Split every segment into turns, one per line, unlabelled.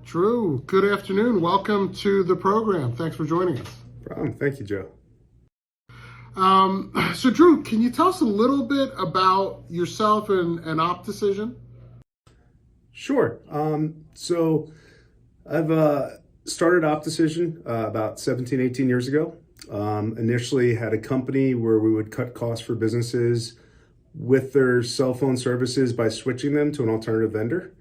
Drew, good afternoon. Welcome to the program. Thanks for joining us.
Problem. Thank you, Joe.
So Drew, can you tell us a little bit about yourself and OpDecision?
Sure. So I've started OpDecision about 17, 18 years ago. Initially had a company where we would cut costs for businesses with their cell phone services by switching them to an alternative vendor.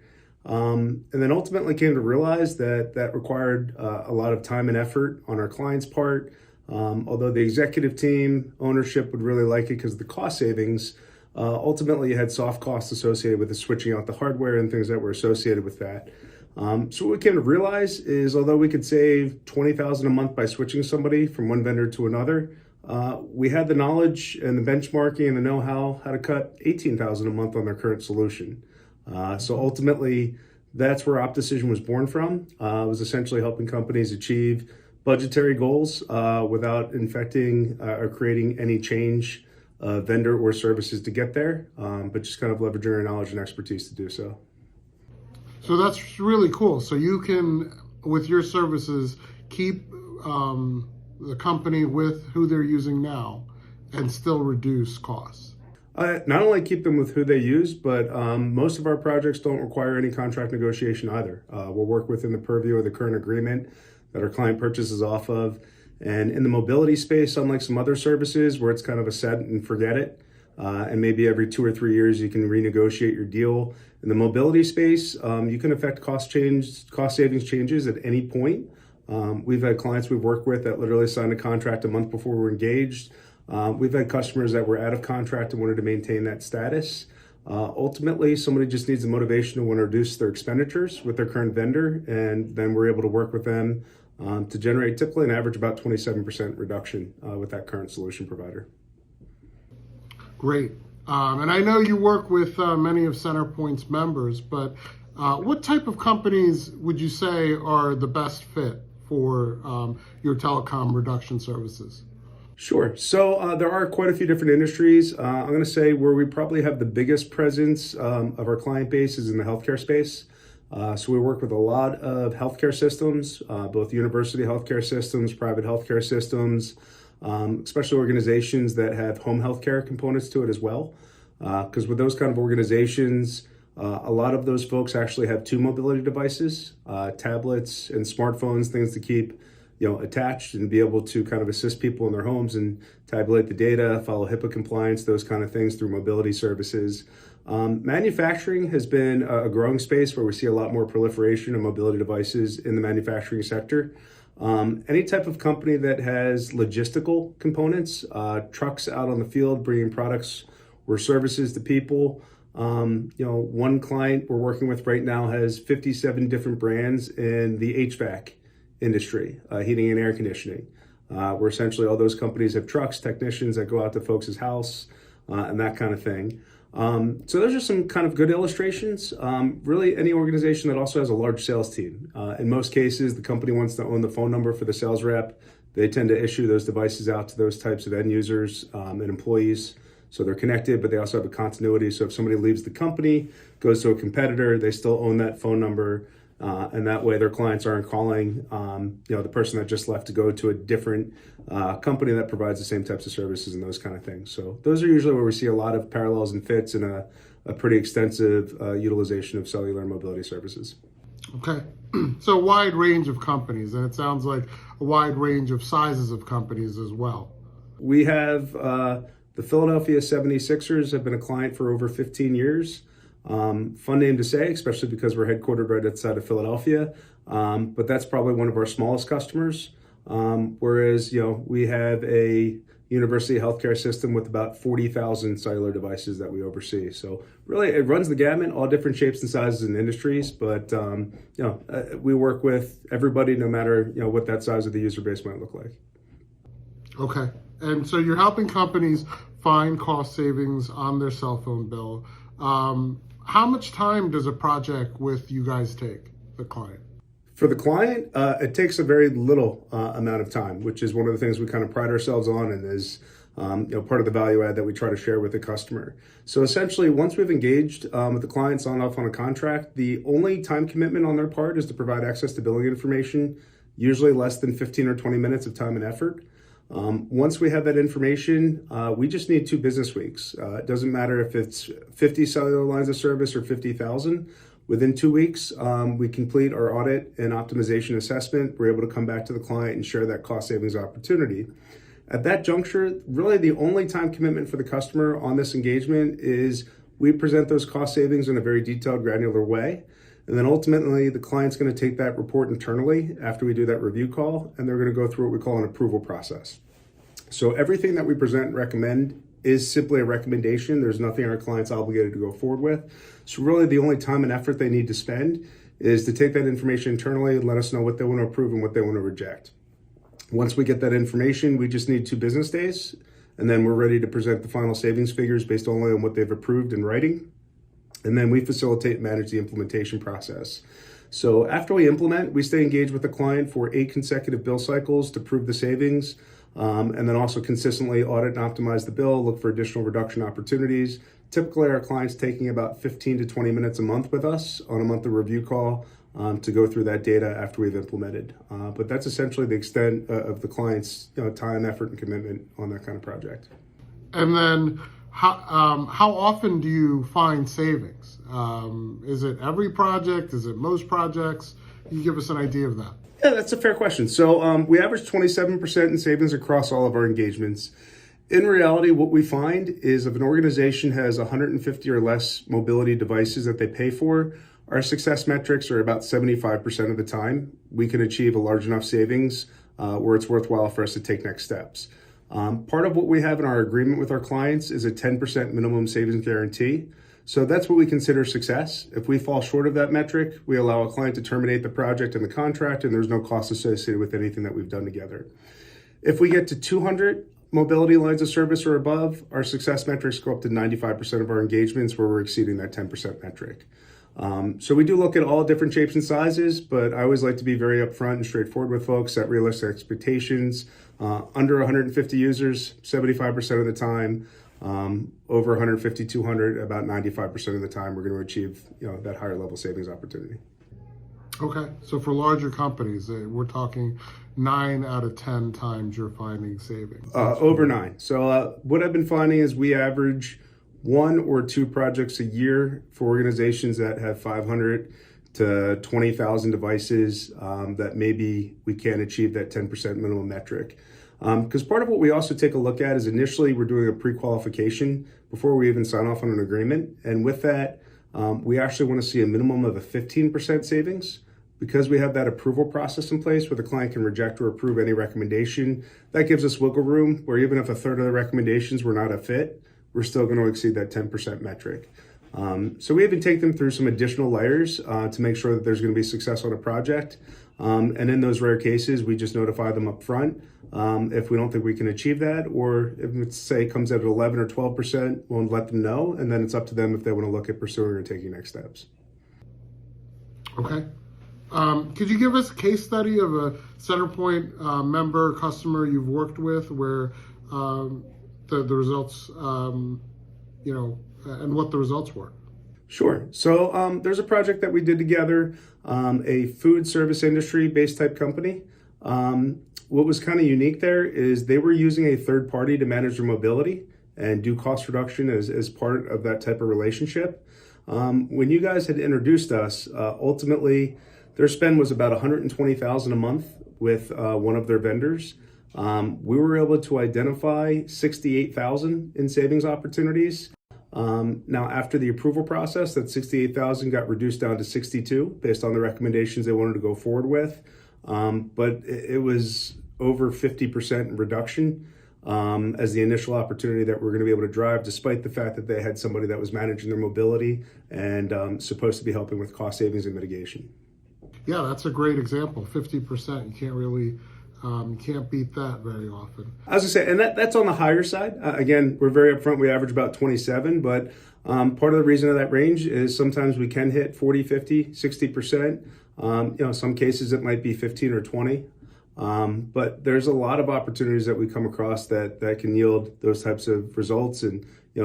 And then ultimately came to realize that that required a lot of time and effort on our client's part. Although the executive team ownership would really like it because of the cost savings, ultimately you had soft costs associated with the switching out the hardware and things that were associated with that. So what we came to realize is although we could save $20,000 a month by switching somebody from one vendor to another, we had the knowledge and the benchmarking and the know-how to cut $18,000 a month on their current solution. So ultimately, that's where OpDecision was born from. It was essentially helping companies achieve budgetary goals without infecting or creating any change vendor or services to get there, but just kind of leveraging our knowledge and expertise to do so.
So that's really cool. So you can, with your services, keep the company with who they're using now and still reduce costs.
Not only keep them with who they use, but most of our projects don't require any contract negotiation either. We'll work within the purview of the current agreement that our client purchases off of. And in the mobility space, unlike some other services where it's kind of a set and forget it, and maybe every 2 or 3 years you can renegotiate your deal. In the mobility space, you can affect cost savings changes at any point. We've had clients we've worked with that literally signed a contract a month before we're engaged. We've had customers that were out of contract and wanted to maintain that status. Ultimately, somebody just needs the motivation to want to reduce their expenditures with their current vendor, and then we're able to work with them to generate typically an average about 27% reduction with that current solution provider.
Great. And I know you work with many of CenterPoint's members, but what type of companies would you say are the best fit for your telecom reduction services?
Sure. So there are quite a few different industries. I'm going to say where we probably have the biggest presence of our client base is in the healthcare space. So we work with a lot of healthcare systems, both university healthcare systems, private healthcare systems, especially organizations that have home healthcare components to it as well. Because with those kind of organizations, a lot of those folks actually have two mobility devices, tablets and smartphones, things to keep attached and be able to kind of assist people in their homes and tabulate the data, follow HIPAA compliance, those kind of things through mobility services. Manufacturing has been a growing space where we see a lot more proliferation of mobility devices in the manufacturing sector. Any type of company that has logistical components, trucks out on the field bringing products or services to people. One client we're working with right now has 57 different brands in the HVAC industry, heating and air conditioning, where essentially all those companies have trucks, technicians that go out to folks' house and that kind of thing. So those are some kind of good illustrations. Really any organization that also has a large sales team. In most cases, the company wants to own the phone number for the sales rep. They tend to issue those devices out to those types of end users and employees. So they're connected, but they also have a continuity. So if somebody leaves the company, goes to a competitor, they still own that phone number. And that way their clients aren't calling the person that just left to go to a different company that provides the same types of services and those kind of things. So those are usually where we see a lot of parallels and fits and a pretty extensive utilization of cellular and mobility services.
Okay. So a wide range of companies, and it sounds like a wide range of sizes of companies as well.
We have the Philadelphia 76ers have been a client for over 15 years. Fun name to say, especially because we're headquartered right outside of Philadelphia. But that's probably one of our smallest customers. Whereas, we have a university healthcare system with about 40,000 cellular devices that we oversee. So really it runs the gamut, all different shapes and sizes and industries. But, we work with everybody no matter, what that size of the user base might look like.
Okay. And so you're helping companies find cost savings on their cell phone bill. How much time does a project with you guys take, the client?
For the client, it takes a very little amount of time, which is one of the things we kind of pride ourselves on, and is part of the value add that we try to share with the customer. So essentially, once we've engaged with the client, signed off on a contract, the only time commitment on their part is to provide access to billing information, usually less than 15 or 20 minutes of time and effort. Once we have that information, we just need 2 business weeks. It doesn't matter if it's 50 cellular lines of service or 50,000. Within 2 weeks, we complete our audit and optimization assessment. We're able to come back to the client and share that cost savings opportunity. At that juncture, really the only time commitment for the customer on this engagement is we present those cost savings in a very detailed, granular way. And then ultimately, the client's going to take that report internally after we do that review call, and they're going to go through what we call an approval process. So everything that we present and recommend is simply a recommendation. There's nothing our client's obligated to go forward with. So really the only time and effort they need to spend is to take that information internally and let us know what they want to approve and what they want to reject. Once we get that information, we just need 2 business days, and then we're ready to present the final savings figures based only on what they've approved in writing. And then we facilitate and manage the implementation process. So after we implement, we stay engaged with the client for 8 consecutive bill cycles to prove the savings, and then also consistently audit and optimize the bill, look for additional reduction opportunities. Typically, our clients taking about 15 to 20 minutes a month with us on a monthly review call to go through that data after we've implemented. But that's essentially the extent of the client's time, effort, and commitment on that kind of project.
And then how often do you find savings? Is it every project? Is it most projects? Can you give us an idea of that?
Yeah, that's a fair question. So we average 27% in savings across all of our engagements. In reality, what we find is if an organization has 150 or less mobility devices that they pay for, our success metrics are about 75% of the time. We can achieve a large enough savings where it's worthwhile for us to take next steps. Part of what we have in our agreement with our clients is a 10% minimum savings guarantee. So that's what we consider success. If we fall short of that metric, we allow a client to terminate the project and the contract, and there's no cost associated with anything that we've done together. If we get to 200 mobility lines of service or above, our success metrics go up to 95% of our engagements where we're exceeding that 10% metric. So we do look at all different shapes and sizes, but I always like to be very upfront and straightforward with folks, set realistic expectations. Under 150 users, 75% of the time. Over 150, 200, about 95% of the time, we're going to achieve that higher level savings opportunity.
Okay, so for larger companies, we're talking 9 out of 10 times you're finding savings.
Over 9. So what I've been finding is we average 1 or 2 projects a year for organizations that have 500 to 20,000 devices that maybe we can't achieve that 10% minimum metric. Because part of what we also take a look at is initially we're doing a pre-qualification before we even sign off on an agreement. And with that, we actually want to see a minimum of a 15% savings. Because we have that approval process in place where the client can reject or approve any recommendation, that gives us wiggle room where even if a third of the recommendations were not a fit, we're still going to exceed that 10% metric. So we even take them through some additional layers to make sure that there's going to be success on a project. And in those rare cases, we just notify them up front if we don't think we can achieve that, or if it's, say, comes out at 11 or 12%, we'll let them know, and then it's up to them if they want to look at pursuing or taking next steps.
Okay. Could you give us a case study of a CenterPoint member customer you've worked with where the results, and what the results were?
Sure. So there's a project that we did together, a food service industry based type company. What was kind of unique there is they were using a third party to manage their mobility and do cost reduction as part of that type of relationship. When you guys had introduced us, ultimately their spend was about $120,000 a month with one of their vendors. We were able to identify $68,000 in savings opportunities. Now, after the approval process, that $68,000 got reduced down to $62,000 based on the recommendations they wanted to go forward with. But it was over 50% reduction as the initial opportunity that we're going to be able to drive, despite the fact that they had somebody that was managing their mobility and supposed to be helping with cost savings and mitigation.
Yeah, that's a great example. 50%. You can't really, can't beat that very often.
As I say, and that's on the higher side. Again, we're very upfront. We average about 27, but part of the reason of that range is sometimes we can hit 40, 50, 60%. Some cases it might be 15 or 20. But there's a lot of opportunities that we come across that can yield those types of results and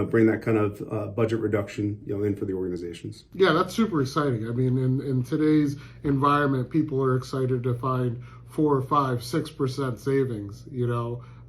bring that kind of budget reduction in for the organizations.
Yeah, that's super exciting. I mean, in today's environment, people are excited to find 4 or 5, 6% savings,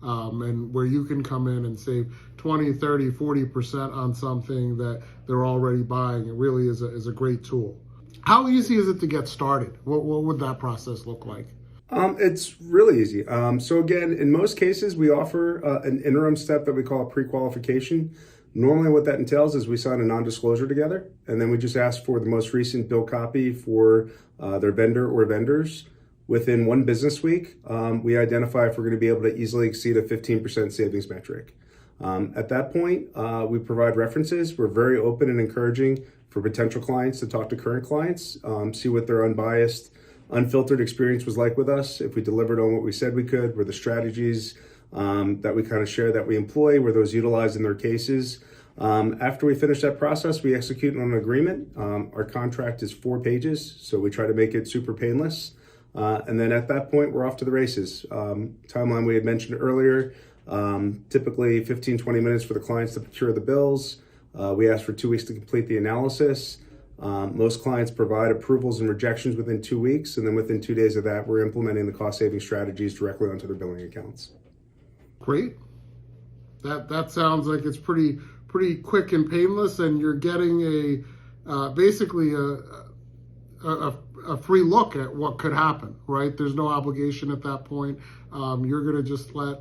and where you can come in and save 20, 30, 40% on something that they're already buying. It really is a great tool. How easy is it to get started? What would that process look like?
It's really easy. So again, in most cases, we offer an interim step that we call a pre-qualification. Normally what that entails is we sign a non-disclosure together, and then we just ask for the most recent bill copy for their vendor or vendors. Within 1 business week, we identify if we're going to be able to easily exceed a 15% savings metric. At that point, we provide references. We're very open and encouraging for potential clients to talk to current clients, see what their unbiased, unfiltered experience was like with us, if we delivered on what we said we could, were the strategies that we kind of share that we employ, were those utilized in their cases. After we finish that process, we execute on an agreement. Our contract is 4 pages, so we try to make it super painless. And then at that point, we're off to the races. Timeline we had mentioned earlier, typically 15, 20 minutes for the clients to procure the bills. We ask for 2 weeks to complete the analysis. Most clients provide approvals and rejections within 2 weeks, and then within 2 days of that, we're implementing the cost-saving strategies directly onto their billing accounts. Great.
That sounds like it's pretty quick and painless, and you're getting basically a free look at what could happen, right? There's no obligation at that point. You're going to just let,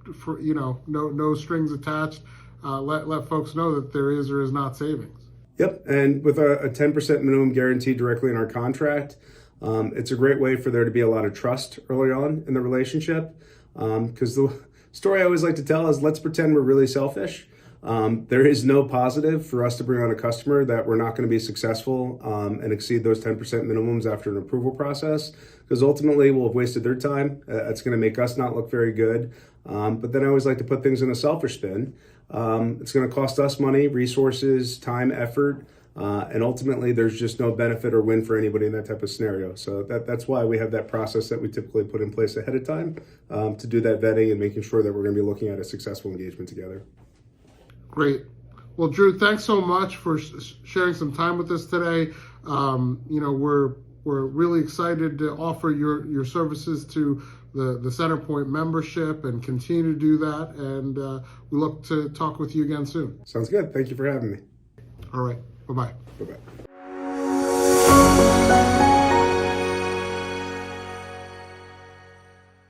no strings attached. Let folks know that there is or is not savings.
Yep, and with a 10% minimum guarantee directly in our contract, it's a great way for there to be a lot of trust early on in the relationship. Because the story I always like to tell is, let's pretend we're really selfish. There is no positive for us to bring on a customer that we're not going to be successful and exceed those 10% minimums after an approval process, because ultimately we'll have wasted their time. It's going to make us not look very good. But then I always like to put things in a selfish spin. It's going to cost us money, resources, time, effort, and ultimately there's just no benefit or win for anybody in that type of scenario. So that's why we have that process that we typically put in place ahead of time to do that vetting and making sure that we're going to be looking at a successful engagement together.
Great. Well, Drew, thanks so much for sharing some time with us today. We're really excited to offer your services to the CenterPoint membership and continue to do that. And we look to talk with you again soon.
Sounds good. Thank you for having me.
All right. Bye-bye.
Bye-bye.